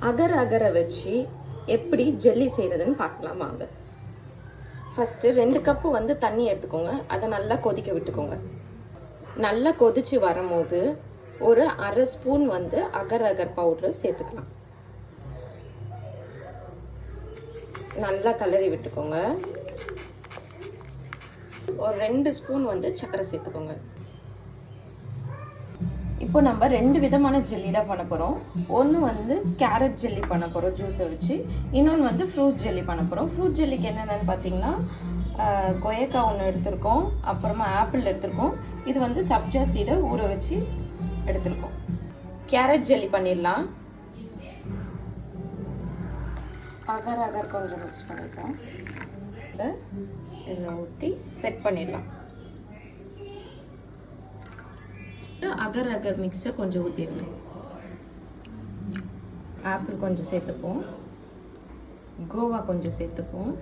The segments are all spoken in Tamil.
அகர் அகரை வச்சு எப்படி ஜெல்லி செய்கிறதுன்னு பார்க்கலாம் வாங்க. ஃபஸ்ட்டு 2 கப்பு வந்து தண்ணி எடுத்துக்கோங்க. அதை நல்லா கொதிக்க விட்டுக்கோங்க. நல்லா கொதித்து வரும்போது ஒரு அரை ஸ்பூன் வந்து அகர் அகர் பவுடர் சேர்த்துக்கலாம். நல்லா கலரி விட்டுக்கோங்க. ஒரு 2 ஸ்பூன் வந்து சர்க்கரை சேர்த்துக்கோங்க. இப்போ நம்ம 2 விதமான ஜெல்லி தான் பண்ண போகிறோம். ஒன்று வந்து கேரட் ஜெல்லி பண்ண போகிறோம் ஜூஸை வச்சு, இன்னொன்று வந்து ஃப்ரூட் ஜெல்லி பண்ண போகிறோம். ஃப்ரூட் ஜெல்லிக்கு என்னென்னு பார்த்தீங்கன்னா கொய்யாக்காய் ஒன்று எடுத்திருக்கோம், அப்புறமா ஆப்பிள் எடுத்திருக்கோம், இது வந்து சப்ஜா சீடை ஊற வச்சு எடுத்திருக்கோம். கேரட் ஜெல்லி பண்ணிடலாம். அகர் அகர் கொஞ்சம் மிக்ஸ் பண்ணிக்கலாம். இதில் ஊற்றி செட் பண்ணிடலாம். அகர் அகர் மிக்ஸை கொஞ்சம் ஊற்றிடலாம். ஆப்பிள் கொஞ்சம் சேர்த்துப்போம், கோவா கொஞ்சம் சேர்த்துப்போம்,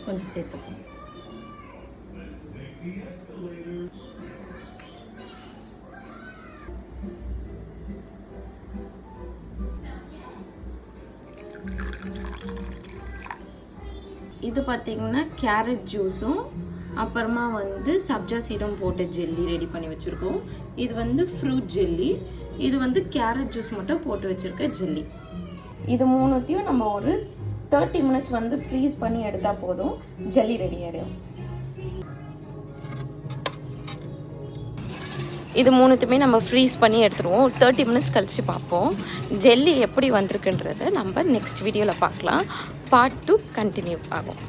கொஞ்சம் சேர்த்துப்போம். இது பார்த்தீங்கன்னா கேரட் ஜூஸும் அப்புறமா வந்து சப்ஜா சீடும் போட்டு ஜெல்லி ரெடி பண்ணி வச்சுருக்கோம். இது வந்து ஃப்ரூட் ஜெல்லி, இது வந்து கேரட் ஜூஸ் மட்டும் போட்டு வச்சுருக்க ஜெல்லி. இது மூணுத்தையும் நம்ம ஒரு 30 மினிட்ஸ் வந்து ஃப்ரீஸ் பண்ணி எடுத்தால் போதும், ஜெல்லி ரெடி ஆகிடும். இது மூணுத்தையுமே நம்ம ஃப்ரீஸ் பண்ணி எடுத்துருவோம். ஒரு 30 மினிட்ஸ் கழித்து பார்ப்போம் ஜெல்லி எப்படி வந்திருக்குன்றதை நம்ம நெக்ஸ்ட் வீடியோவில் பார்க்கலாம். பார்ட் 2 கண்டினியூ ஆகும்.